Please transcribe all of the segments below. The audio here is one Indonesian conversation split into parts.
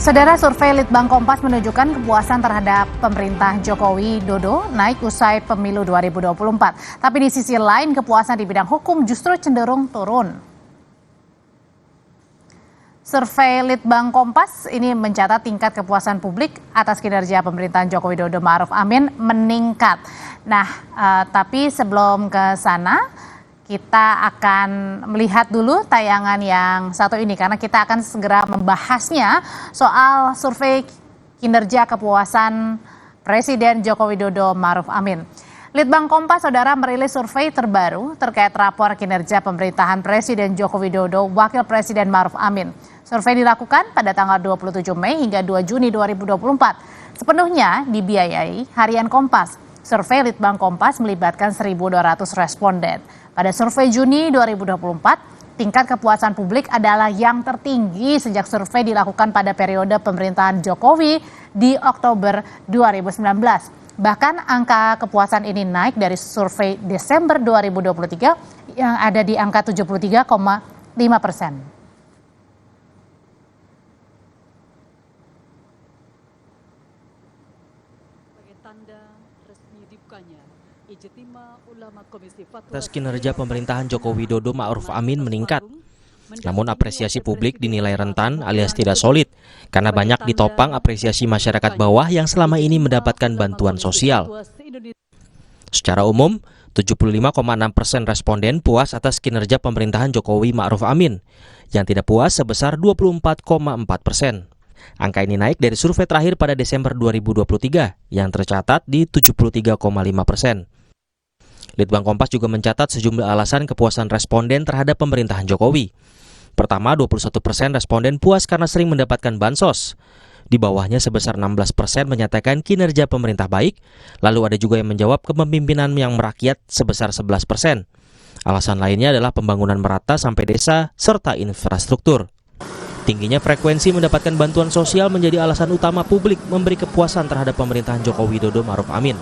Saudara, survei Litbang Kompas menunjukkan kepuasan terhadap pemerintah Jokowi Dodo naik usai pemilu 2024. Tapi di sisi lain kepuasan di bidang hukum justru cenderung turun. Survei Litbang Kompas ini mencatat tingkat kepuasan publik atas kinerja pemerintahan Jokowi Dodo Ma'ruf Amin meningkat. Nah, tapi sebelum ke sana, kita akan melihat dulu tayangan yang satu ini karena kita akan segera membahasnya soal survei kinerja kepuasan Presiden Joko Widodo Ma'ruf Amin. Litbang Kompas, saudara, merilis survei terbaru terkait rapor kinerja pemerintahan Presiden Joko Widodo Wakil Presiden Ma'ruf Amin. Survei dilakukan pada tanggal 27 Mei hingga 2 Juni 2024. Sepenuhnya dibiayai Harian Kompas. Survei Litbang Kompas melibatkan 1.200 responden. Pada survei Juni 2024, tingkat kepuasan publik adalah yang tertinggi sejak survei dilakukan pada periode pemerintahan Jokowi di Oktober 2019. Bahkan angka kepuasan ini naik dari survei Desember 2023 yang ada di angka 73,5%. Atas kinerja pemerintahan Joko Widodo Ma'ruf Amin meningkat. Namun apresiasi publik dinilai rentan alias tidak solid karena banyak ditopang apresiasi masyarakat bawah yang selama ini mendapatkan bantuan sosial. Secara umum, 75,6% responden puas atas kinerja pemerintahan Jokowi Ma'ruf Amin, yang tidak puas sebesar 24,4%. Angka ini naik dari survei terakhir pada Desember 2023 yang tercatat di 73,5%. Litbang Kompas juga mencatat sejumlah alasan kepuasan responden terhadap pemerintahan Jokowi. Pertama, 21% responden puas karena sering mendapatkan bansos. Di bawahnya sebesar 16% menyatakan kinerja pemerintah baik, lalu ada juga yang menjawab kepemimpinan yang merakyat sebesar 11%. Alasan lainnya adalah pembangunan merata sampai desa serta infrastruktur. Tingginya frekuensi mendapatkan bantuan sosial menjadi alasan utama publik memberi kepuasan terhadap pemerintahan Joko Widodo Ma'ruf Amin.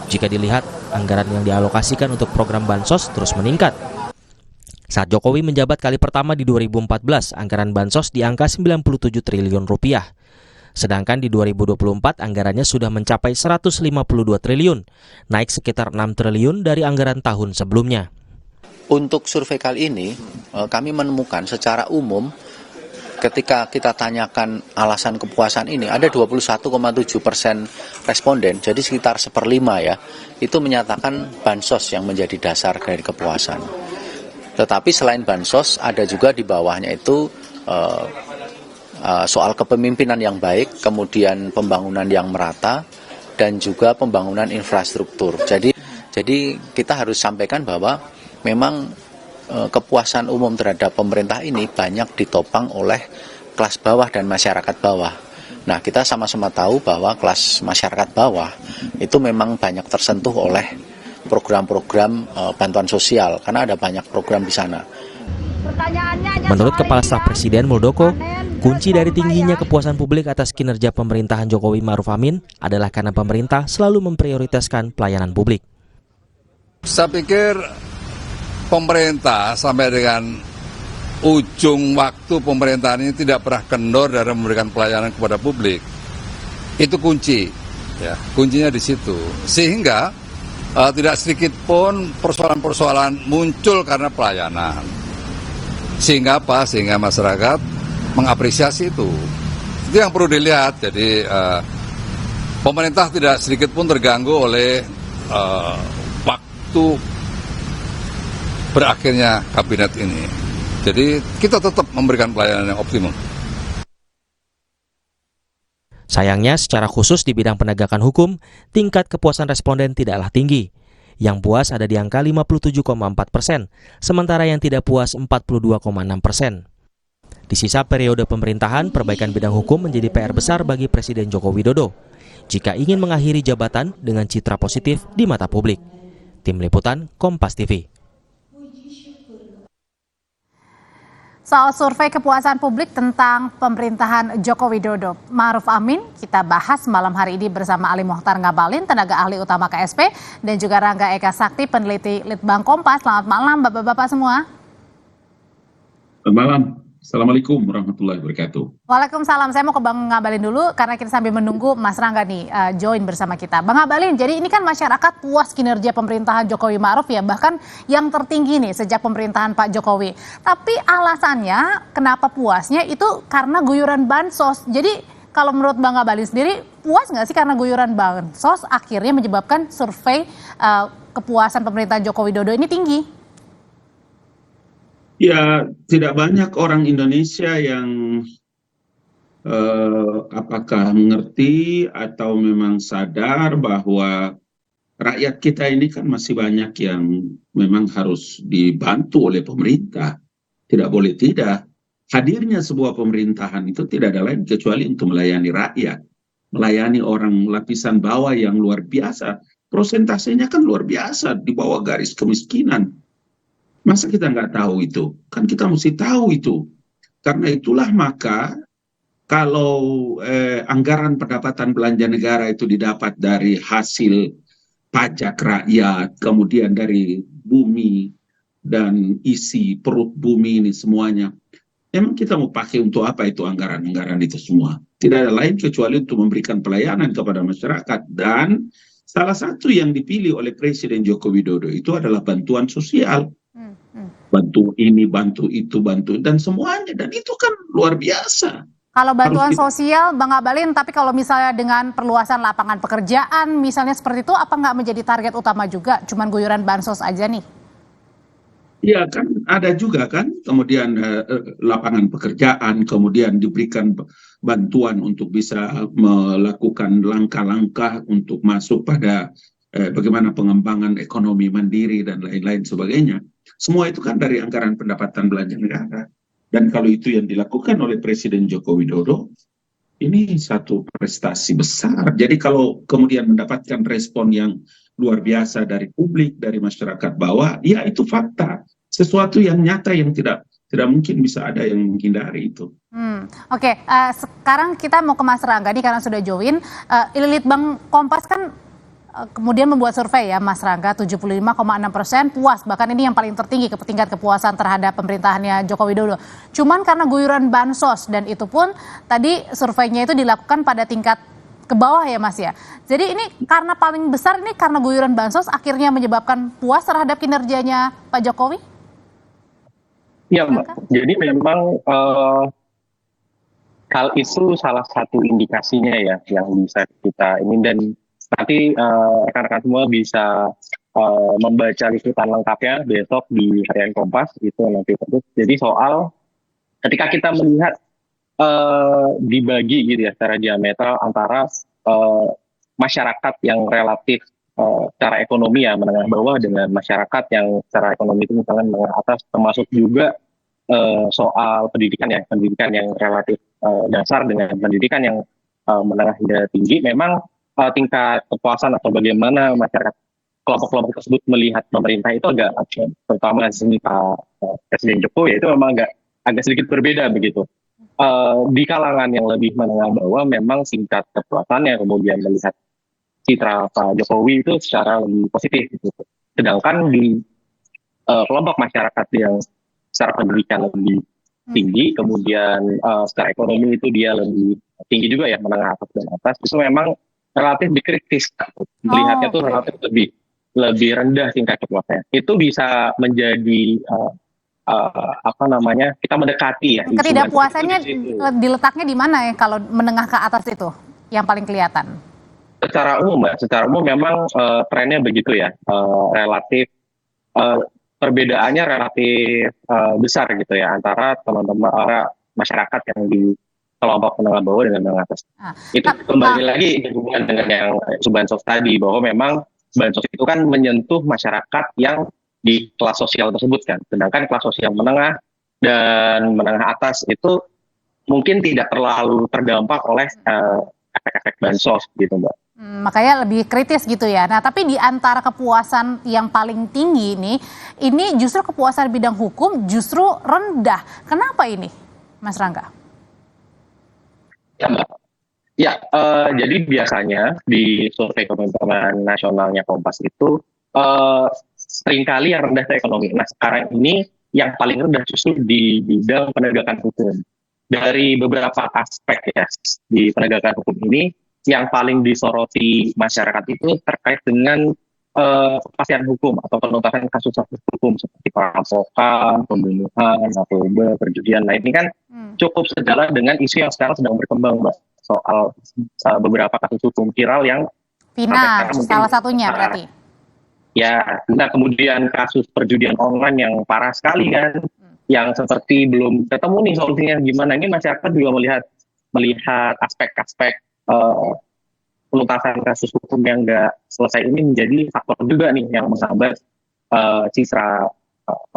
Jika dilihat, anggaran yang dialokasikan untuk program bansos terus meningkat. Saat Jokowi menjabat kali pertama di 2014, anggaran bansos di angka 97 triliun rupiah. Sedangkan di 2024 anggarannya sudah mencapai 152 triliun, naik sekitar 6 triliun dari anggaran tahun sebelumnya. Untuk survei kali ini, kami menemukan secara umum ketika kita tanyakan alasan kepuasan ini, ada 21,7% responden, jadi sekitar 1/5 ya, itu menyatakan bansos yang menjadi dasar dari kepuasan. Tetapi selain bansos, ada juga di bawahnya itu soal kepemimpinan yang baik, kemudian pembangunan yang merata, dan juga pembangunan infrastruktur. Jadi kita harus sampaikan bahwa memang kepuasan umum terhadap pemerintah ini banyak ditopang oleh kelas bawah dan masyarakat bawah. Nah, kita sama-sama tahu bahwa kelas masyarakat bawah itu memang banyak tersentuh oleh program-program bantuan sosial karena ada banyak program di sana. Menurut Kepala Staf Presiden Muldoko, kunci dari tingginya kepuasan publik atas kinerja pemerintahan Jokowi Ma'ruf Amin adalah karena pemerintah selalu memprioritaskan pelayanan publik. Saya pikir pemerintah sampai dengan ujung waktu pemerintahan ini tidak pernah kendor dalam memberikan pelayanan kepada publik. Itu kunci, ya, kuncinya di situ. Sehingga tidak sedikit pun persoalan-persoalan muncul karena pelayanan. Sehingga apa? Sehingga masyarakat mengapresiasi itu. Itu yang perlu dilihat. Jadi pemerintah tidak sedikit pun terganggu oleh waktu berakhirnya kabinet ini. Jadi kita tetap memberikan pelayanan yang optimum. Sayangnya secara khusus di bidang penegakan hukum, tingkat kepuasan responden tidaklah tinggi. Yang puas ada di angka 57,4%, sementara yang tidak puas 42,6%. Di sisa periode pemerintahan, perbaikan bidang hukum menjadi PR besar bagi Presiden Joko Widodo jika ingin mengakhiri jabatan dengan citra positif di mata publik. Tim Liputan, Kompas TV. Soal survei kepuasan publik tentang pemerintahan Joko Widodo Ma'ruf Amin, kita bahas malam hari ini bersama Ali Mohtar Ngabalin, tenaga ahli utama KSP, dan juga Rangga Eka Sakti, peneliti Litbang Kompas. Selamat malam Bapak-Bapak semua. Selamat malam. Assalamualaikum warahmatullahi wabarakatuh. Waalaikumsalam. Saya mau ke Bang Ngabalin dulu karena kita sambil menunggu Mas Rangga nih join bersama kita. Bang Ngabalin, jadi ini kan masyarakat puas kinerja pemerintahan Jokowi Ma'ruf ya, bahkan yang tertinggi nih sejak pemerintahan Pak Jokowi. Tapi alasannya kenapa puasnya itu karena guyuran bansos. Jadi kalau menurut Bang Ngabalin sendiri, puas nggak sih karena guyuran bansos akhirnya menyebabkan survei kepuasan pemerintahan Joko Widodo ini tinggi? Ya, tidak banyak orang Indonesia yang apakah mengerti atau memang sadar bahwa rakyat kita ini kan masih banyak yang memang harus dibantu oleh pemerintah. Tidak boleh tidak. Hadirnya sebuah pemerintahan itu tidak ada lain kecuali untuk melayani rakyat. Melayani orang lapisan bawah yang luar biasa. Prosentasenya kan luar biasa di bawah garis kemiskinan. Masa kita nggak tahu itu? Kan kita mesti tahu itu. Karena itulah maka kalau anggaran pendapatan belanja negara itu didapat dari hasil pajak rakyat, kemudian dari bumi dan isi perut bumi ini semuanya, emang kita mau pakai untuk apa itu anggaran-anggaran itu semua? Tidak ada lain kecuali untuk memberikan pelayanan kepada masyarakat. Dan salah satu yang dipilih oleh Presiden Joko Widodo itu adalah bantuan sosial. Bantu ini, bantu itu, bantu, dan semuanya. Dan itu kan luar biasa. Kalau bantuan sosial, Bang Ngabalin, tapi kalau misalnya dengan perluasan lapangan pekerjaan, misalnya seperti itu, apa nggak menjadi target utama juga? Cuman guyuran bansos aja nih? Iya kan, ada juga kan, kemudian lapangan pekerjaan, kemudian diberikan bantuan untuk bisa melakukan langkah-langkah untuk masuk pada bagaimana pengembangan ekonomi mandiri dan lain-lain sebagainya. Semua itu kan dari anggaran pendapatan belanja negara. Dan kalau itu yang dilakukan oleh Presiden Joko Widodo, ini satu prestasi besar. Jadi kalau kemudian mendapatkan respon yang luar biasa dari publik, dari masyarakat bawah, ya itu fakta. Sesuatu yang nyata yang tidak mungkin bisa ada yang menghindari itu. Oke, sekarang kita mau ke Mas Rangga nih karena sudah join. Litbang Kompas kan kemudian membuat survei ya Mas Rangga, 75,6% puas, bahkan ini yang paling tertinggi ke tingkat kepuasan terhadap pemerintahannya Joko Widodo. Cuman karena guyuran bansos, dan itu pun tadi surveinya itu dilakukan pada tingkat ke bawah ya Mas ya. Jadi ini karena paling besar ini karena guyuran bansos akhirnya menyebabkan puas terhadap kinerjanya Pak Jokowi? Iya Mbak, jadi memang hal itu salah satu indikasinya ya yang bisa kita ini, dan nanti rekan-rekan semua bisa membaca liputan lengkapnya besok di Harian Kompas itu nanti terus. Jadi soal ketika kita melihat dibagi gitu ya secara diametral antara masyarakat yang relatif secara ekonomi ya menengah bawah dengan masyarakat yang secara ekonomi itu misalnya menengah atas, termasuk juga soal pendidikan yang relatif dasar dengan pendidikan yang menengah hingga tinggi. Memang tingkat kepuasan atau bagaimana masyarakat kelompok-kelompok tersebut melihat pemerintah itu agak, terutama di Pak Presiden Jokowi itu memang agak sedikit berbeda begitu. Di kalangan yang lebih menengah bawah memang tingkat kepuasannya kemudian melihat citra Pak Jokowi itu secara lebih positif gitu. Sedangkan di kelompok masyarakat yang secara pendidikan lebih tinggi, kemudian secara ekonomi itu dia lebih tinggi juga ya, menengah atas dan atas, itu memang relatif dikritis, melihatnya tuh relatif lebih rendah tingkat kepuasannya. Itu bisa menjadi kita mendekati ya. Ketidakpuasannya diletaknya di mana ya kalau menengah ke atas itu yang paling kelihatan? Secara umum memang trennya begitu ya, relatif perbedaannya relatif besar gitu ya antara teman-teman masyarakat yang di kelompok menengah bawah dengan menengah atas. Itu kembali lagi hubungan dengan yang bansos tadi, bahwa memang bansos itu kan menyentuh masyarakat yang di kelas sosial tersebut kan. Sedangkan kelas sosial menengah dan menengah atas itu mungkin tidak terlalu terdampak oleh efek-efek bansos gitu Mbak. Makanya lebih kritis gitu ya. Nah tapi di antara kepuasan yang paling tinggi ini justru kepuasan bidang hukum justru rendah. Kenapa ini Mas Rangga? Ya, jadi biasanya di survei pemerintahan nasionalnya Kompas itu seringkali yang rendah itu ekonomi. Nah sekarang ini yang paling rendah justru di bidang penegakan hukum. Dari beberapa aspek ya di penegakan hukum ini, yang paling disoroti masyarakat itu terkait dengan kepastian hukum atau penuntasan kasus-kasus hukum seperti perampokan, pembunuhan, narkoba, perjudian. Nah ini kan cukup sejalan dengan isu yang sekarang sedang berkembang, Mbak, soal beberapa kasus hukum viral yang Vina, salah satunya berarti. Ya, nah kemudian kasus perjudian online yang parah sekali kan, yang seperti belum ketemu nih solusinya gimana. Ini masyarakat juga melihat aspek-aspek penuntasan kasus hukum yang nggak selesai ini menjadi faktor juga nih yang menghambat citra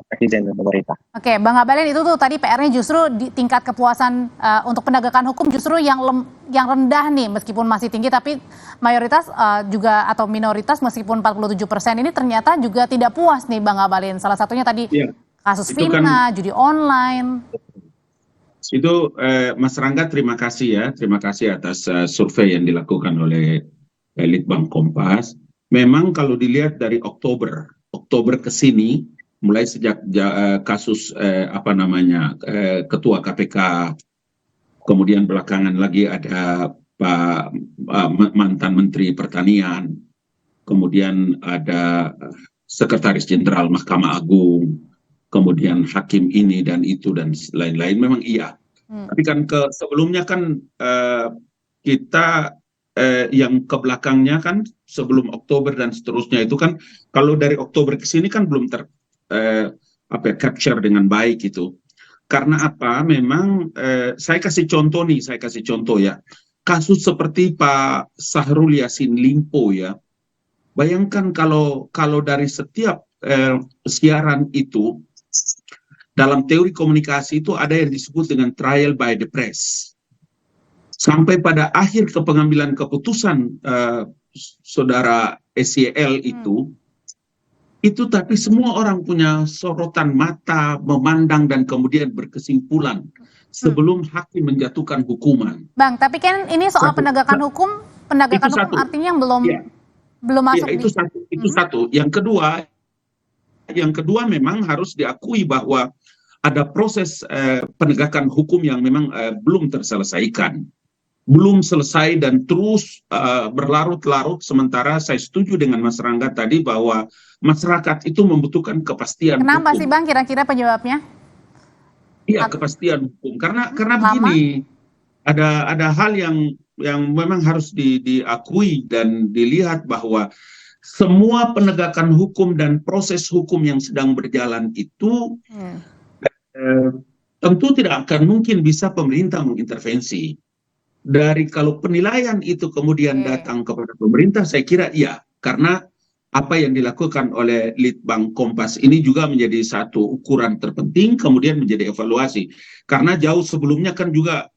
presiden dan pemerintah. Oke, Bang Abalin, itu tuh tadi PR-nya justru di tingkat kepuasan untuk penegakan hukum justru yang rendah nih, meskipun masih tinggi, tapi mayoritas juga atau minoritas meskipun 47% ini ternyata juga tidak puas nih, Bang Abalin. Salah satunya tadi kasus Vina, judi online. Itu Mas Rangga, terima kasih atas survei yang dilakukan oleh Litbang Kompas. Memang kalau dilihat dari Oktober ke sini, mulai sejak kasus Ketua KPK, kemudian belakangan lagi ada Pak mantan Menteri Pertanian, kemudian ada Sekretaris Jenderal Mahkamah Agung, kemudian hakim ini dan itu dan lain-lain, memang iya. Tapi kan sebelumnya kan kita yang ke belakangnya kan sebelum Oktober dan seterusnya itu kan, kalau dari Oktober ke sini kan belum capture dengan baik itu. Karena apa? Memang saya kasih contoh ya. Kasus seperti Pak Syahrul Yassin Limpo ya. Bayangkan kalau dari setiap siaran itu, dalam teori komunikasi itu ada yang disebut dengan trial by the press. Sampai pada akhir pengambilan keputusan saudara SYL itu tapi semua orang punya sorotan mata, memandang dan kemudian berkesimpulan sebelum hakim menjatuhkan hukuman. Bang, tapi kan ini soal penegakan hukum artinya belum masuk. Itu satu. Yang kedua memang harus diakui bahwa ada proses penegakan hukum yang memang belum terselesaikan. Belum selesai dan terus berlarut-larut, sementara saya setuju dengan Mas Rangga tadi bahwa masyarakat itu membutuhkan kepastian hukum. Kenapa sih Bang kira-kira penyebabnya? Iya, kepastian hukum. Karena begini, ada hal yang memang harus diakui dan dilihat bahwa semua penegakan hukum dan proses hukum yang sedang berjalan itu tentu tidak akan mungkin bisa pemerintah mengintervensi. Dari kalau penilaian itu kemudian datang kepada pemerintah, saya kira iya, karena apa yang dilakukan oleh Litbang Kompas ini juga menjadi satu ukuran terpenting, kemudian menjadi evaluasi. Karena jauh sebelumnya kan juga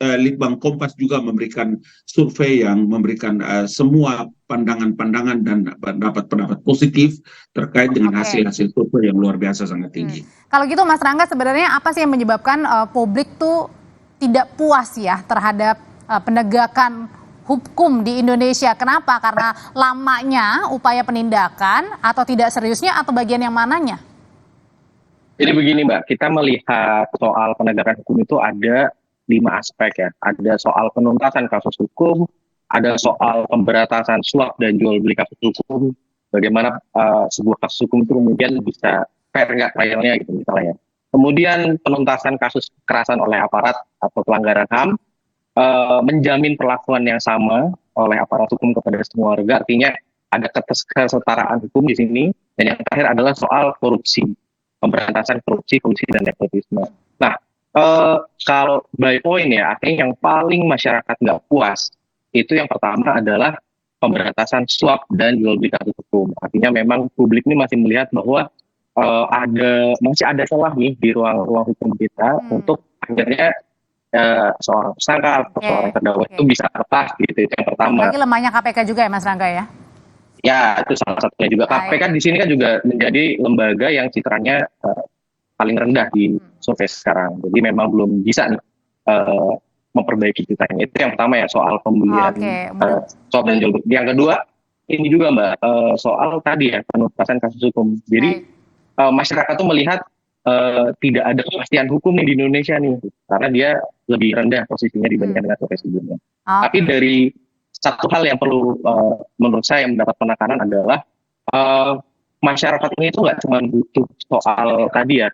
Litbang Kompas juga memberikan survei yang memberikan semua pandangan-pandangan dan pendapat positif terkait dengan hasil-hasil survei yang luar biasa sangat tinggi. Kalau gitu Mas Rangga, sebenarnya apa sih yang menyebabkan publik tuh tidak puas ya terhadap penegakan hukum di Indonesia? Kenapa? Karena lamanya upaya penindakan atau tidak seriusnya atau bagian yang mananya? Jadi begini Mbak, kita melihat soal penegakan hukum itu ada 5 aspek ya. Ada soal penuntasan kasus hukum, ada soal pemberantasan suap dan jual beli kasus hukum, bagaimana sebuah kasus hukum itu kemudian bisa fair nggak trialnya gitu misalnya. Kemudian penuntasan kasus kekerasan oleh aparat atau pelanggaran HAM, menjamin perlakuan yang sama oleh aparat hukum kepada semua warga, artinya ada kesetaraan hukum di sini. Dan yang terakhir adalah soal korupsi, pemberantasan korupsi dan nepotisme. Nah, kalau by point ya, artinya yang paling masyarakat nggak puas itu yang pertama adalah pemberantasan suap dan jual beli kasus hukum. Artinya memang publik ini masih melihat bahwa masih ada celah nih di ruang hukum kita untuk akhirnya seorang tersangka atau seorang terdakwa itu bisa lepas gitu. Itu yang pertama. Lagi lemahnya KPK juga ya Mas Rangga ya? Ya, itu salah satunya juga. KPK di sini kan juga menjadi lembaga yang citranya paling rendah di survei sekarang. Jadi memang belum bisa memperbaiki citanya. Itu yang pertama ya, soal pembelian suap dan jual beli. Yang kedua, ini juga Mbak, soal tadi ya penuntasan kasus hukum. Jadi masyarakat tuh melihat tidak ada kepastian hukum nih di Indonesia nih, karena dia lebih rendah posisinya dibandingkan dengan survei sebelumnya. Tapi dari satu hal yang perlu menurut saya mendapat penekanan adalah masyarakat ini itu nggak cuma butuh soal tadi ya,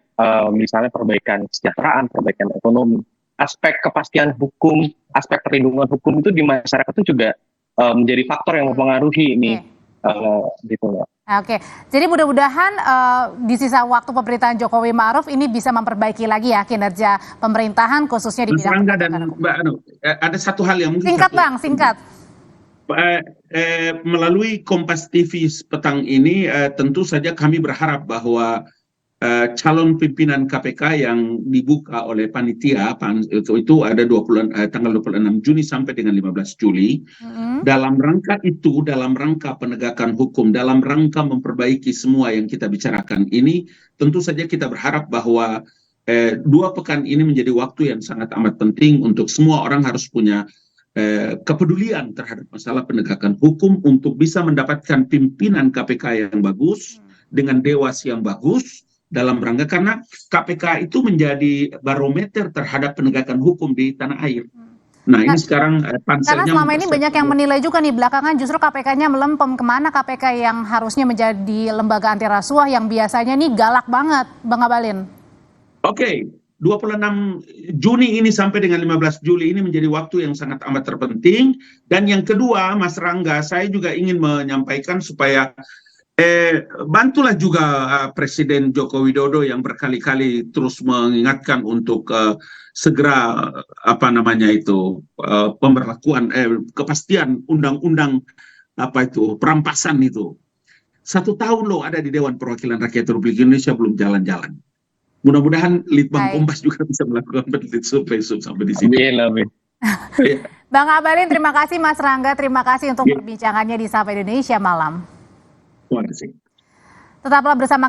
misalnya perbaikan kesejahteraan, perbaikan ekonomi, aspek kepastian hukum, aspek perlindungan hukum itu di masyarakat itu juga menjadi faktor yang mempengaruhi ini, gitu ya. Oke, jadi mudah-mudahan di sisa waktu pemerintahan Jokowi Ma'ruf ini bisa memperbaiki lagi ya kinerja pemerintahan khususnya di Mas bidang Rangga dan penegakan hukum. Mbak Anu, ada satu hal yang mungkin Singkat Bang, singkat. Melalui Kompas TV petang ini tentu saja kami berharap bahwa calon pimpinan KPK yang dibuka oleh panitia itu ada tanggal 26 Juni sampai dengan 15 Juli. Dalam rangka itu, dalam rangka penegakan hukum, dalam rangka memperbaiki semua yang kita bicarakan ini, tentu saja kita berharap bahwa 2 pekan ini menjadi waktu yang sangat amat penting untuk semua orang harus punya kepedulian terhadap masalah penegakan hukum untuk bisa mendapatkan pimpinan KPK yang bagus dengan dewas yang bagus dalam rangka, karena KPK itu menjadi barometer terhadap penegakan hukum di tanah air. Nah ini sekarang panselnya. Karena selama ini banyak yang menilai juga nih belakangan justru KPK-nya melempem, kemana KPK yang harusnya menjadi lembaga anti rasuah yang biasanya nih galak banget, Bang Abalin. Oke, 26 Juni ini sampai dengan 15 Juli ini menjadi waktu yang sangat amat terpenting. Dan yang kedua, Mas Rangga, saya juga ingin menyampaikan supaya bantulah juga Presiden Joko Widodo yang berkali-kali terus mengingatkan untuk segera pemberlakuan kepastian undang-undang perampasan itu. 1 tahun loh ada di Dewan Perwakilan Rakyat Republik Indonesia belum jalan-jalan. Mudah-mudahan Litbang Kompas juga bisa melakukan penelitian survei sampai di sini. Amin. Bang Abalin, terima kasih. Mas Rangga, terima kasih untuk perbincangannya di Sapa Indonesia malam. Terima kasih. Tetaplah bersama